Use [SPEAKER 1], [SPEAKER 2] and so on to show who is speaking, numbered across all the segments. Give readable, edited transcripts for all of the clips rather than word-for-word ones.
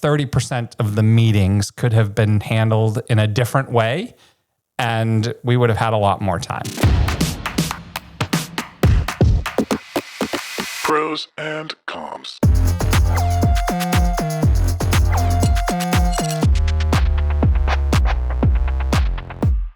[SPEAKER 1] 30% of the meetings could have been handled in a different way, and we would have had a lot more time.
[SPEAKER 2] Pros and cons.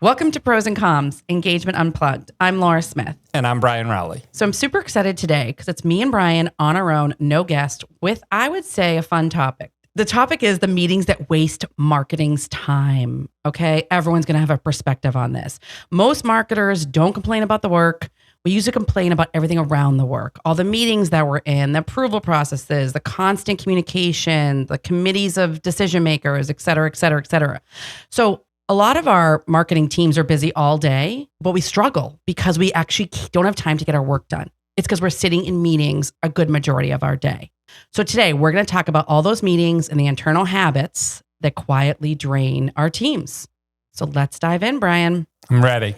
[SPEAKER 3] Welcome to Pros and Cons, Engagement Unplugged. I'm Laura Smith.
[SPEAKER 1] And I'm Brian Rowley.
[SPEAKER 3] So I'm super excited today because it's me and Brian on our own, no guest, with, I would say, a fun topic. The topic is the meetings that waste marketing's time. Okay, everyone's going to have a perspective on this. Most marketers don't complain about the work. We usually complain about everything around the work, all the meetings that we're in, the approval processes, the constant communication, the committees of decision makers, et cetera, et cetera, et cetera. So a lot of our marketing teams are busy all day, but we struggle because we actually don't have time to get our work done. It's because we're sitting in meetings a good majority of our day. So today we're going to talk about all those meetings and the internal habits that quietly drain our teams. So let's dive in, Brian.
[SPEAKER 1] I'm ready.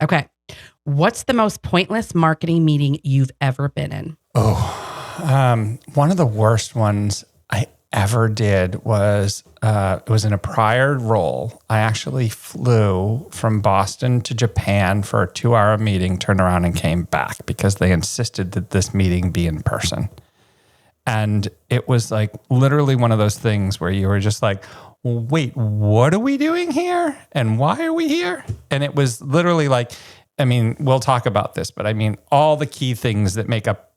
[SPEAKER 3] Okay. What's the most pointless marketing meeting you've ever been in?
[SPEAKER 1] One of the worst ones I ever did was, it was in a prior role. I actually flew from Boston to Japan for a 2-hour meeting, turned around and came back because they insisted that this meeting be in person. And it was like literally one of those things where you were just like, wait, what are we doing here? And why are we here? And it was literally like, I mean, we'll talk about this, but I mean, all the key things that make up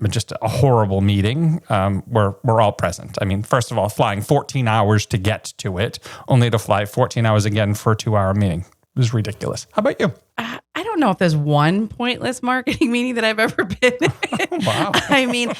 [SPEAKER 1] just a horrible meeting were all present. I mean, first of all, flying 14 hours to get to it, only to fly 14 hours again for a 2-hour meeting. It was ridiculous. How about you?
[SPEAKER 3] I don't know if there's one pointless marketing meeting that I've ever been in.
[SPEAKER 1] Wow.
[SPEAKER 3] I mean,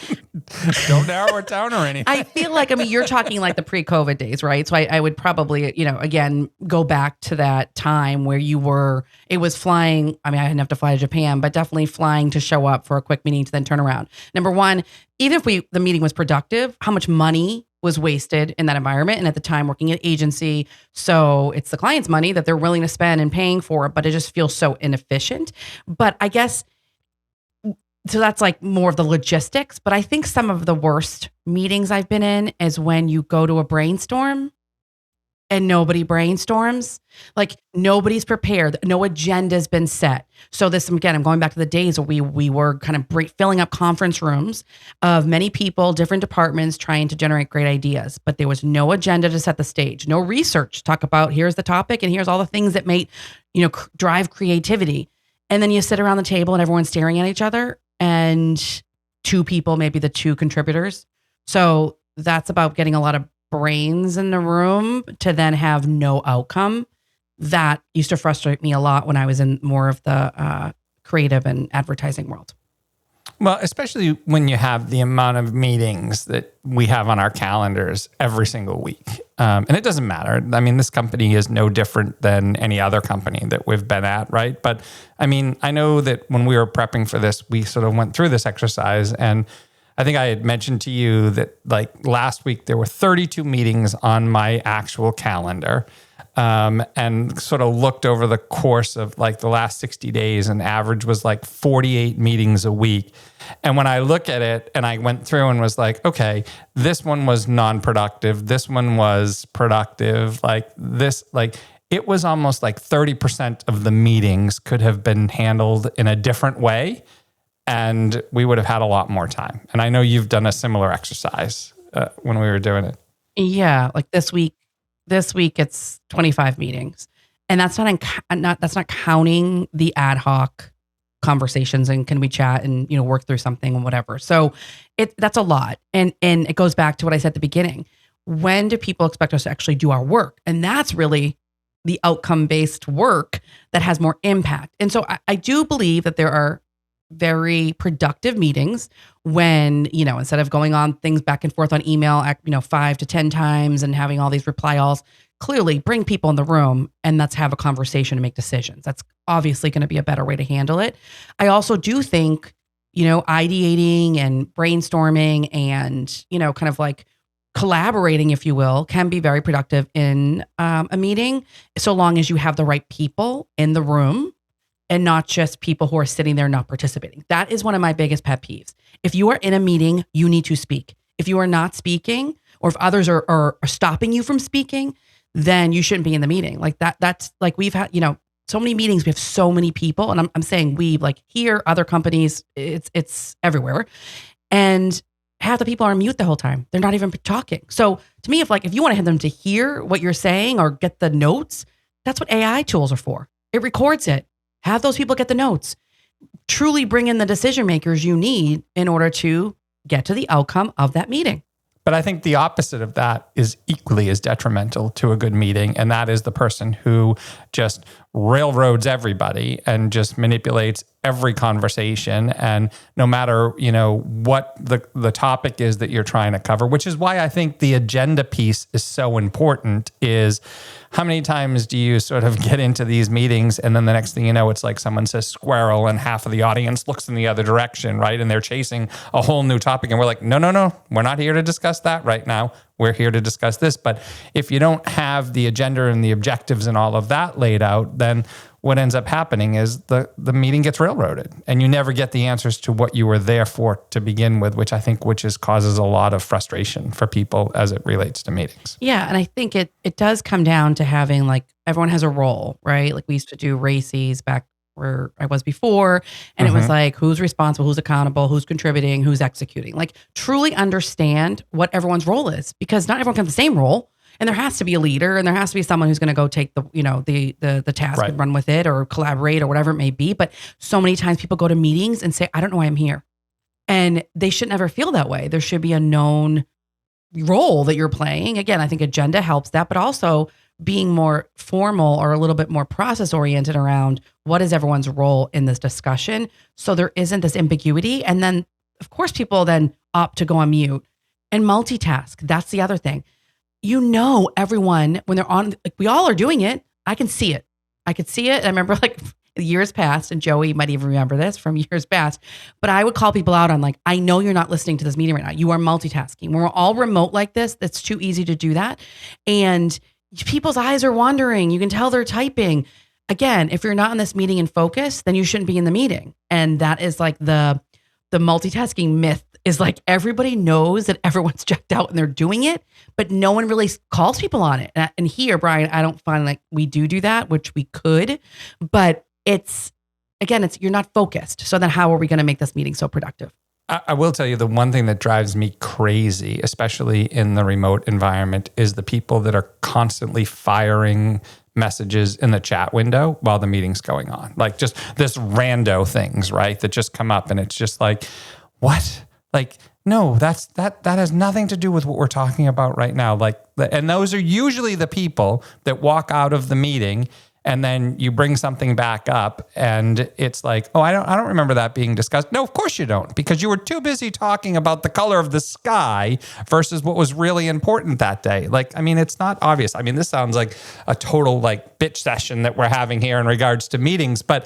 [SPEAKER 1] don't narrow it down or anything.
[SPEAKER 3] I feel like, you're talking like the pre-COVID days, right? So I would probably, again, go back to that time where it was flying. I didn't have to fly to Japan, but definitely flying to show up for a quick meeting to then turn around. Number one, even if the meeting was productive, how much money was wasted in that environment. And at the time working at agency, so it's the client's money that they're willing to spend and paying for, but it just feels so inefficient. But I guess, so that's like more of the logistics, but I think some of the worst meetings I've been in is when you go to a brainstorm and nobody brainstorms, like nobody's prepared, no agenda's been set. So this, again, I'm going back to the days where we were kind of filling up conference rooms of many people, different departments trying to generate great ideas, but there was no agenda to set the stage, no research, talk about here's the topic and here's all the things that make, drive creativity. And then you sit around the table and everyone's staring at each other and two people, maybe the two contributors. So that's about getting a lot of brains in the room to then have no outcome. That used to frustrate me a lot when I was in more of the creative and advertising world.
[SPEAKER 1] Well, especially when you have the amount of meetings that we have on our calendars every single week. And it doesn't matter. I mean, this company is no different than any other company that we've been at, right? But I mean, I know that when we were prepping for this, we sort of went through this exercise, and I think I had mentioned to you that like last week, there were 32 meetings on my actual calendar, and sort of looked over the course of like the last 60 days, and average was like 48 meetings a week. And when I look at it and I went through and was like, okay, this one was non-productive. This one was productive. Like this, like it was almost like 30% of the meetings could have been handled in a different way, and we would have had a lot more time. And I know you've done a similar exercise when we were doing it.
[SPEAKER 3] Yeah, like this week it's 25 meetings, and that's not counting the ad hoc conversations and can we chat and work through something and whatever. So that's a lot, and it goes back to what I said at the beginning. When do people expect us to actually do our work? And that's really the outcome-based work that has more impact. And so I do believe that there are very productive meetings when, instead of going on things back and forth on email, 5 to 10 times and having all these reply alls, clearly bring people in the room and let's have a conversation and make decisions. That's obviously going to be a better way to handle it. I also do think, ideating and brainstorming and, kind of like collaborating, if you will, can be very productive in a meeting, so long as you have the right people in the room and not just people who are sitting there not participating. That is one of my biggest pet peeves. If you are in a meeting, you need to speak. If you are not speaking, or if others are stopping you from speaking, then you shouldn't be in the meeting. Like that's like we've had, so many meetings, we have so many people, and I'm saying we, like here, other companies, it's everywhere. And half the people are on mute the whole time. They're not even talking. So to me, if you want them to hear what you're saying or get the notes, that's what AI tools are for. It records it. Have those people get the notes. Truly bring in the decision makers you need in order to get to the outcome of that meeting.
[SPEAKER 1] But I think the opposite of that is equally as detrimental to a good meeting. And that is the person who just railroads everybody and just manipulates every conversation. And no matter, what the topic is that you're trying to cover, which is why I think the agenda piece is so important, is how many times do you sort of get into these meetings and then the next thing you know, it's like someone says squirrel and half of the audience looks in the other direction, right? And they're chasing a whole new topic. And we're like, no, we're not here to discuss that right now. We're here to discuss this. But if you don't have the agenda and the objectives and all of that laid out, then what ends up happening is the meeting gets railroaded and you never get the answers to what you were there for to begin with, which causes a lot of frustration for people as it relates to meetings.
[SPEAKER 3] Yeah. And I think it does come down to having, like, everyone has a role, right? Like we used to do races back where I was before, and it was like, who's responsible, who's accountable, who's contributing, who's executing. Like, truly understand what everyone's role is, because not everyone can have the same role. And there has to be a leader, and there has to be someone who's going to go take the task and run with it, or collaborate, or whatever it may be. But so many times people go to meetings and say, I don't know why I'm here. And they should never feel that way. There should be a known role that you're playing. Again, I think agenda helps that, but also being more formal or a little bit more process oriented around what is everyone's role in this discussion. So there isn't this ambiguity. And then of course people then opt to go on mute and multitask. That's the other thing. Everyone, when they're on, like, we all are doing it. I can see it. I could see it. I remember, like, years past, and Joey might even remember this from years past, but I would call people out on, like, I know you're not listening to this meeting right now. You are multitasking. When we're all remote like this, that's too easy to do that. And people's eyes are wandering. You can tell they're typing. Again, if you're not in this meeting in focus, then you shouldn't be in the meeting. And that is like the multitasking myth, is like everybody knows that everyone's checked out and they're doing it, but no one really calls people on it. And here, Brian, I don't find like we do that, which we could, but you're not focused. So then how are we going to make this meeting so productive?
[SPEAKER 1] I will tell you, the one thing that drives me crazy, especially in the remote environment, is the people that are constantly firing messages in the chat window while the meeting's going on. Like just this rando things, right? That just come up and it's just like, what? Like, no, that has nothing to do with what we're talking about right now. And those are usually the people that walk out of the meeting, and then you bring something back up and it's like, oh, I don't remember that being discussed. No, of course you don't, because you were too busy talking about the color of the sky versus what was really important that day. Like, I mean, it's not obvious. I mean, this sounds like a total like bitch session that we're having here in regards to meetings. But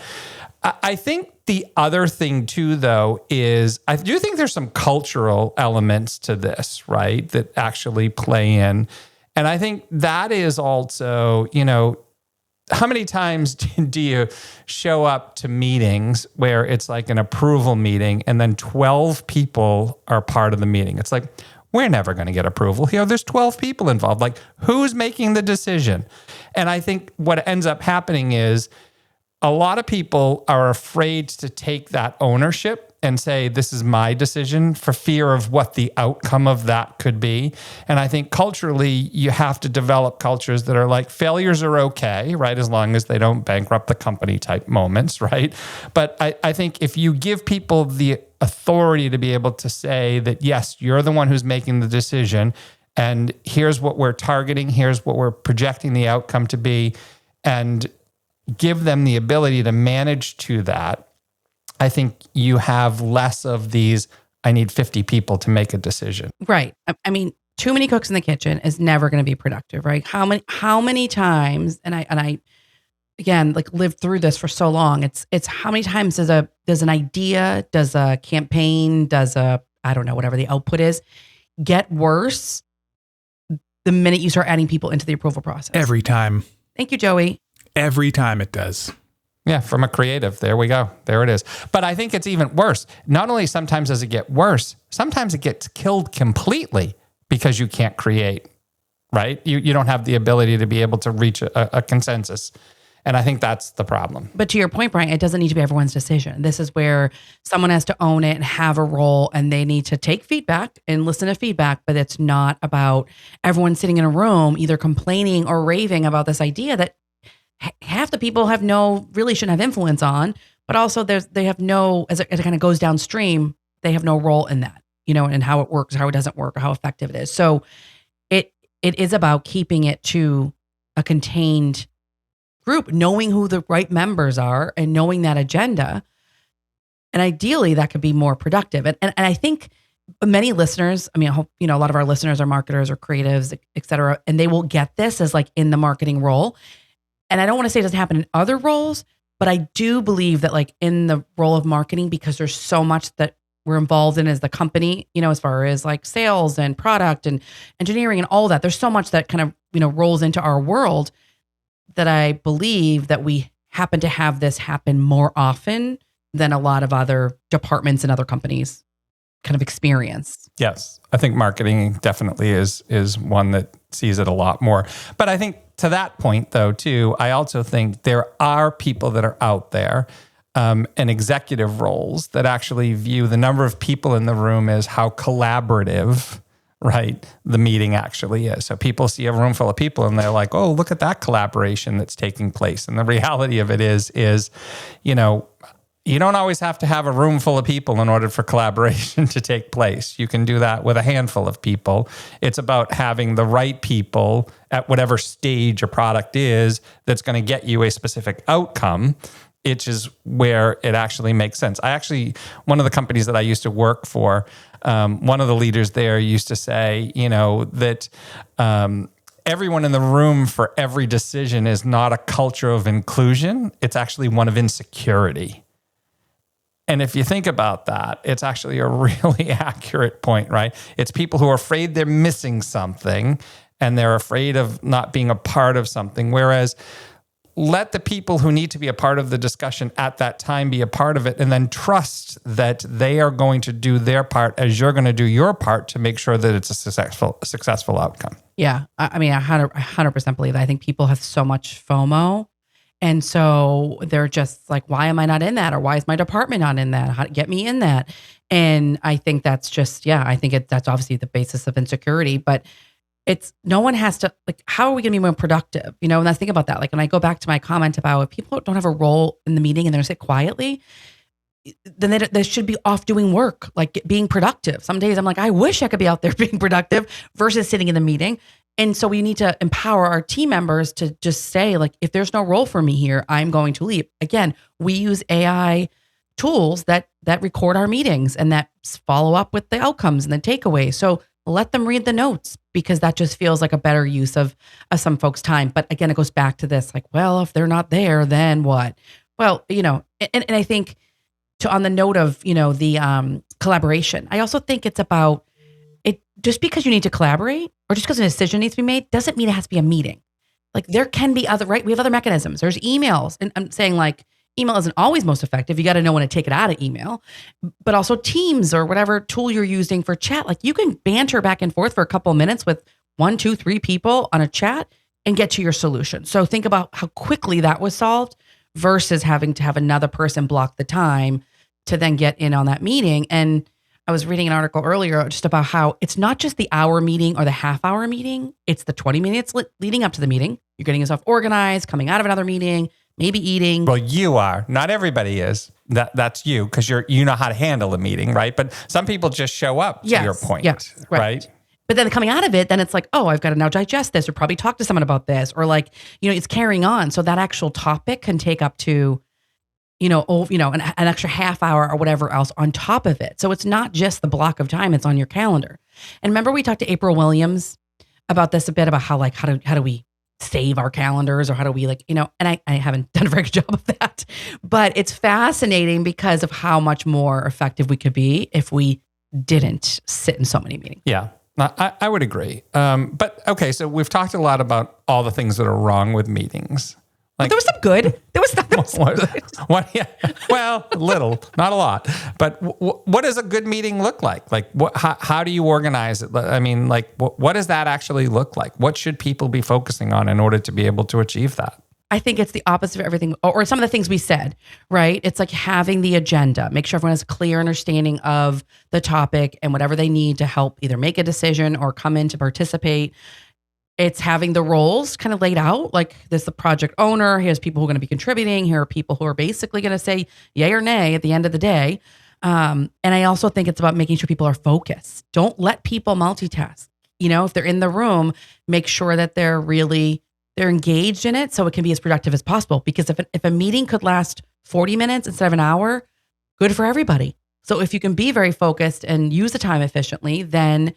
[SPEAKER 1] I think the other thing too, though, is I do think there's some cultural elements to this, right, that actually play in. And I think that is also, how many times do you show up to meetings where it's like an approval meeting and then 12 people are part of the meeting? It's like, we're never going to get approval here. There's 12 people involved. Like, who's making the decision? And I think what ends up happening is a lot of people are afraid to take that ownership and say, this is my decision, for fear of what the outcome of that could be. And I think culturally, you have to develop cultures that are like, failures are okay, right? As long as they don't bankrupt the company type moments, right? But I think if you give people the authority to be able to say that, yes, you're the one who's making the decision, and here's what we're targeting, here's what we're projecting the outcome to be, and give them the ability to manage to that, I think you have less of these, I need 50 people to make a decision.
[SPEAKER 3] Right. I mean, too many cooks in the kitchen is never going to be productive, right? How many times, and I again, like, lived through this for so long. It's how many times does an idea, does a campaign, I don't know, whatever the output is, get worse the minute you start adding people into the approval process?
[SPEAKER 4] Every time.
[SPEAKER 3] Thank you, Joey.
[SPEAKER 4] Every time it does.
[SPEAKER 1] Yeah, from a creative. There we go. There it is. But I think it's even worse. Not only sometimes does it get worse, sometimes it gets killed completely because you can't create, right? You don't have the ability to be able to reach a consensus. And I think that's the problem.
[SPEAKER 3] But to your point, Brian, it doesn't need to be everyone's decision. This is where someone has to own it and have a role, and they need to take feedback and listen to feedback. But it's not about everyone sitting in a room either complaining or raving about this idea that half the people really shouldn't have influence on, but also they have no, as it kind of goes downstream, they have no role in that, and how it works, how it doesn't work, or how effective it is. So it is about keeping it to a contained group, knowing who the right members are and knowing that agenda. And ideally that could be more productive. And I think many listeners, I hope, a lot of our listeners are marketers or creatives, et cetera, and they will get this as like in the marketing role. And I don't want to say it doesn't happen in other roles, but I do believe that like in the role of marketing, because there's so much that we're involved in as the company, as far as like sales and product and engineering and all that, there's so much that kind of, rolls into our world, that I believe that we happen to have this happen more often than a lot of other departments and other companies kind of experience.
[SPEAKER 1] Yes. I think marketing definitely is one that sees it a lot more. But I think to that point though, too, I also think there are people that are out there and executive roles that actually view the number of people in the room as how collaborative, right, the meeting actually is. So people see a room full of people and they're like, oh, look at that collaboration that's taking place. And the reality of it is, you don't always have to have a room full of people in order for collaboration to take place. You can do that with a handful of people. It's about having the right people at whatever stage a product is that's going to get you a specific outcome, which is where it actually makes sense. One of the companies that I used to work for, one of the leaders there used to say, that everyone in the room for every decision is not a culture of inclusion. It's actually one of insecurity. And if you think about that, it's actually a really accurate point, right? It's people who are afraid they're missing something and they're afraid of not being a part of something. Whereas let the people who need to be a part of the discussion at that time be a part of it, and then trust that they are going to do their part as you're going to do your part to make sure that it's a successful outcome.
[SPEAKER 3] Yeah. I 100% believe that. I think people have so much FOMO. And so they're just like, why am I not in that? Or why is my department not in that? How to get me in that? And I think that's just, that's obviously the basis of insecurity, but no one has to, like, how are we going to be more productive? And I think about that. Like, when I go back to my comment about if people don't have a role in the meeting and they're going to sit quietly, then they should be off doing work, like being productive. Some days I'm like, I wish I could be out there being productive versus sitting in the meeting. And so we need to empower our team members to just say, like, if there's no role for me here, I'm going to leave. Again, we use AI tools that record our meetings and that follow up with the outcomes and the takeaways. So let them read the notes, because that just feels like a better use of some folks' time. But again, it goes back to this, like, well, if they're not there, then what? Well, and I think on the note of, the collaboration, I also think it's about it. Just because you need to collaborate or just because a decision needs to be made doesn't mean it has to be a meeting. Like, there can be we have other mechanisms. There's emails. And I'm saying, like, email isn't always most effective. You got to know when to take it out of email, but also Teams or whatever tool you're using for chat. Like, you can banter back and forth for a couple of minutes with 1, 2, 3 people on a chat and get to your solution. So think about how quickly that was solved versus having to have another person block the time to then get in on that meeting. And I was reading an article earlier just about how it's not just the hour meeting or the half-hour meeting. It's the 20 minutes leading up to the meeting. You're getting yourself organized, coming out of another meeting, maybe eating.
[SPEAKER 1] Well, you are. Not everybody is. That's you, because you know how to handle a meeting, right? But some people just show up, to your point, right?
[SPEAKER 3] But then coming out of it, then it's like, oh, I've got to now digest this or probably talk to someone about this, or like, it's carrying on. So that actual topic can take up to, an extra half hour or whatever else on top of it. So it's not just the block of time, it's on your calendar. And remember, we talked to April Williams about this a bit, about how do we save our calendars, or how do we and I haven't done a very good job of that, but it's fascinating because of how much more effective we could be if we didn't sit in so many meetings.
[SPEAKER 1] Yeah, I would agree. But okay, so we've talked a lot about all the things that are wrong with meetings.
[SPEAKER 3] But there was some good. There was some good.
[SPEAKER 1] What? Yeah. Well, little, not a lot. But what does a good meeting look like? Like, how do you organize it? I mean, like, what does that actually look like? What should people be focusing on in order to be able to achieve that?
[SPEAKER 3] I think it's the opposite of everything, or some of the things we said, right? It's like having the agenda, make sure everyone has a clear understanding of the topic and whatever they need to help either make a decision or come in to participate. It's having the roles kind of laid out, like there's the project owner, here's people who are going to be contributing, here are people who are basically going to say yay or nay at the end of the day. And I also think it's about making sure people are focused. Don't let people multitask. If they're in the room, make sure that they're engaged in it so it can be as productive as possible. Because if a meeting could last 40 minutes instead of an hour, good for everybody. So if you can be very focused and use the time efficiently, then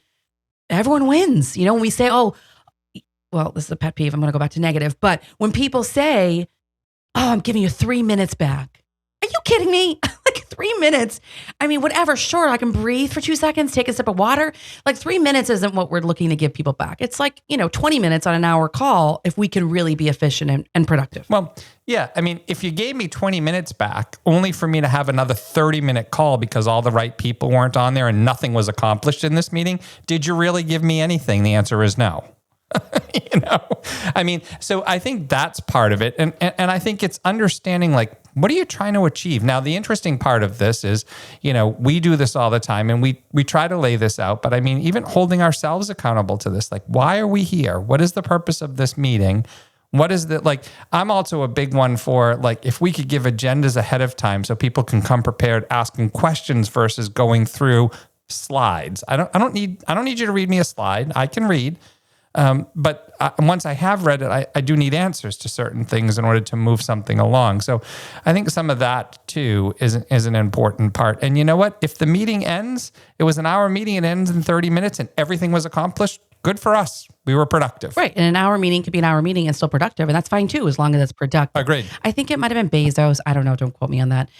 [SPEAKER 3] everyone wins. When we say, well, this is a pet peeve. I'm going to go back to negative. But when people say, I'm giving you 3 minutes back. Are you kidding me? Like 3 minutes. I mean, whatever. Sure, I can breathe for 2 seconds, take a sip of water. Like 3 minutes isn't what we're looking to give people back. It's like, 20 minutes on an hour call if we can really be efficient and productive.
[SPEAKER 1] Well, yeah. I mean, if you gave me 20 minutes back only for me to have another 30-minute call because all the right people weren't on there and nothing was accomplished in this meeting, did you really give me anything? The answer is no. I mean, so I think that's part of it. And I think it's understanding, like, what are you trying to achieve? Now, the interesting part of this is, we do this all the time and we try to lay this out, but I mean, even holding ourselves accountable to this, like, why are we here? What is the purpose of this meeting? What is the, like, I'm also a big one for, like, if we could give agendas ahead of time so people can come prepared asking questions versus going through slides. I don't need you to read me a slide. I can read. But once I have read it, I do need answers to certain things in order to move something along. So I think some of that too is an important part. And you know what? If the meeting ends, it was an hour meeting, it ends in 30 minutes and everything was accomplished, good for us. We were productive.
[SPEAKER 3] Right. And an hour meeting could be an hour meeting and still productive. And that's fine too, as long as it's productive.
[SPEAKER 1] Agreed.
[SPEAKER 3] I think it might have been Bezos. I don't know. Don't quote me on that.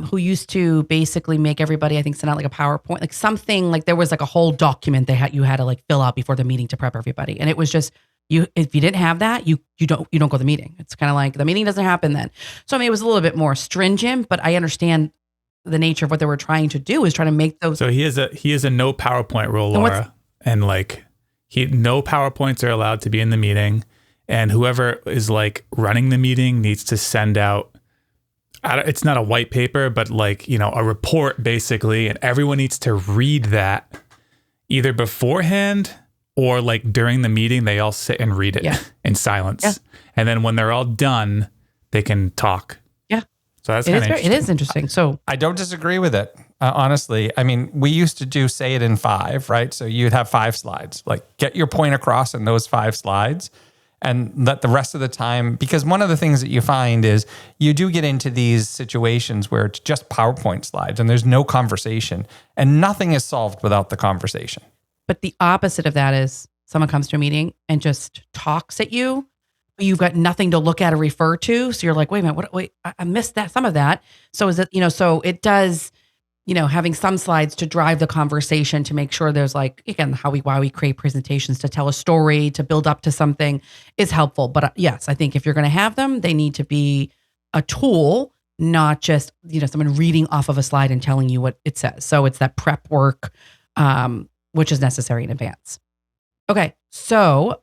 [SPEAKER 3] Who used to basically make everybody, I think, send out like a PowerPoint, like something like there was like a whole document you had to like fill out before the meeting to prep everybody. And it was just, if you didn't have that, you don't go to the meeting. It's kind of like the meeting doesn't happen then. So I mean, it was a little bit more stringent, but I understand the nature of what they were trying to do is trying to make those.
[SPEAKER 4] So he is a no PowerPoint rule, Laura, and like no PowerPoints are allowed to be in the meeting, and whoever is like running the meeting needs to send out. It's not a white paper, but like a report basically, and everyone needs to read that either beforehand or like during the meeting. They all sit and read it in silence, and then when they're all done, they can talk. So that's
[SPEAKER 3] it is interesting. So
[SPEAKER 1] I don't disagree with it. Honestly, I mean, we used to do say it in 5, right? So you'd have 5 slides, like get your point across in those 5 slides and let the rest of the time, because one of the things that you find is you do get into these situations where it's just PowerPoint slides and there's no conversation and nothing is solved without the conversation.
[SPEAKER 3] But the opposite of that is someone comes to a meeting and just talks at you. You've got nothing to look at or refer to. So you're like, wait a minute, wait, I missed some of that. So is it, so it does, having some slides to drive the conversation to make sure there's like, again, why we create presentations to tell a story, to build up to something is helpful. But yes, I think if you're going to have them, they need to be a tool, not just, someone reading off of a slide and telling you what it says. So it's that prep work, which is necessary in advance. Okay. So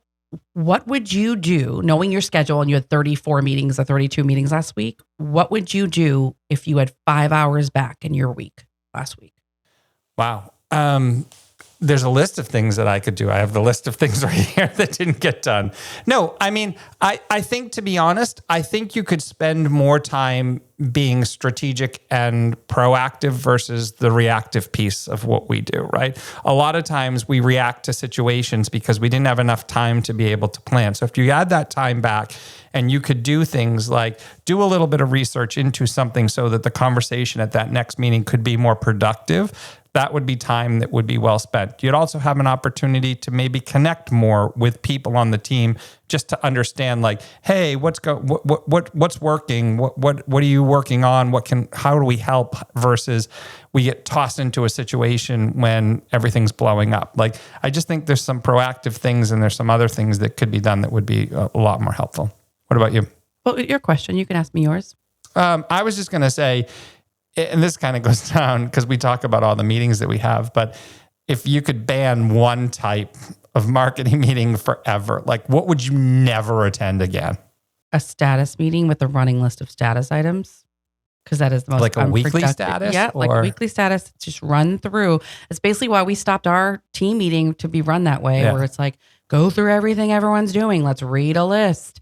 [SPEAKER 3] what would you do, knowing your schedule and you had 34 meetings or 32 meetings last week? What would you do if you had 5 hours back in your week last week?
[SPEAKER 1] Wow. There's a list of things that I could do. I have the list of things right here that didn't get done. No, I mean, I think, to be honest, I think you could spend more time being strategic and proactive versus the reactive piece of what we do, right? A lot of times we react to situations because we didn't have enough time to be able to plan. So if you add that time back and you could do things like do a little bit of research into something so that the conversation at that next meeting could be more productive, that would be time that would be well spent. You'd also have an opportunity to maybe connect more with people on the team just to understand, like, hey, what's working? What are you working on? How do we help? Versus we get tossed into a situation when everything's blowing up. Like, I just think there's some proactive things and there's some other things that could be done that would be a lot more helpful. What about you?
[SPEAKER 3] Well, your question, you can ask me yours.
[SPEAKER 1] I was just going to say, and this kind of goes down because we talk about all the meetings that we have, but if you could ban one type of marketing meeting forever, like what would you never attend again?
[SPEAKER 3] A status meeting with a running list of status items. Because that is the most
[SPEAKER 1] like a weekly
[SPEAKER 3] unproductive-
[SPEAKER 1] status?
[SPEAKER 3] Yeah, like a weekly status. Just run through. It's basically why we stopped our team meeting to be run that way, where it's like, go through everything everyone's doing. Let's read a list.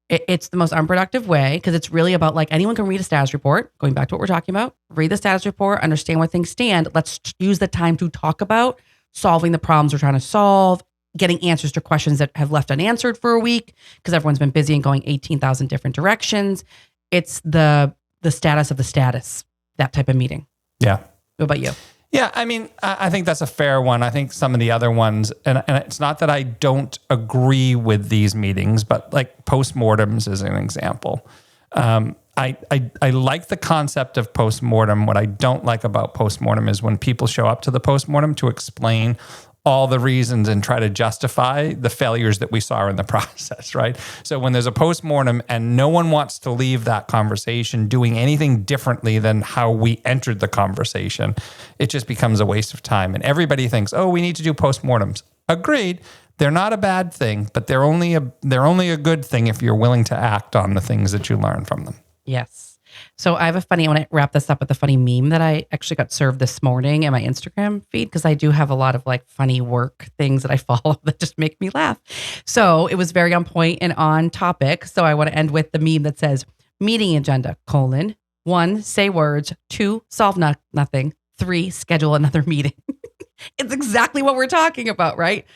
[SPEAKER 3] It's the most unproductive way because it's really about like anyone can read a status report, going back to what we're talking about, read the status report, understand where things stand. Let's use the time to talk about solving the problems we're trying to solve, getting answers to questions that have left unanswered for a week because everyone's been busy and going 18,000 different directions. It's the status of the status, that type of meeting.
[SPEAKER 1] Yeah.
[SPEAKER 3] What about you?
[SPEAKER 1] Yeah, I mean, I think that's a fair one. I think some of the other ones, and it's not that I don't agree with these meetings, but like postmortems is an example. I like the concept of postmortem. What I don't like about postmortem is when people show up to the postmortem to explain all the reasons and try to justify the failures that we saw in the process, right? So when there's a postmortem and no one wants to leave that conversation doing anything differently than how we entered the conversation, it just becomes a waste of time. And everybody thinks, oh, we need to do postmortems. Agreed. They're not a bad thing, but they're only a good thing if you're willing to act on the things that you learn from them.
[SPEAKER 3] Yes. So I want to wrap this up with a funny meme that I actually got served this morning in my Instagram feed because I do have a lot of like funny work things that I follow that just make me laugh. So it was very on point and on topic. So I want to end with the meme that says, meeting agenda, 1, say words, 2, solve nothing, 3, schedule another meeting. It's exactly what we're talking about, right?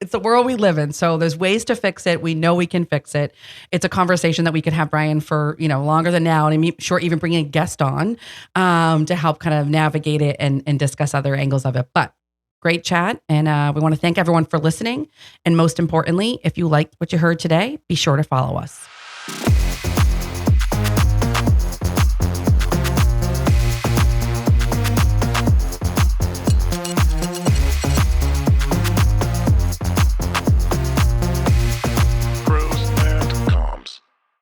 [SPEAKER 3] It's the world we live in. So there's ways to fix it. We know we can fix it. It's a conversation that we could have, Brian, for, longer than now. And I'm sure even bringing a guest on to help kind of navigate it and discuss other angles of it. But great chat. And we want to thank everyone for listening. And most importantly, if you liked what you heard today, be sure to follow us.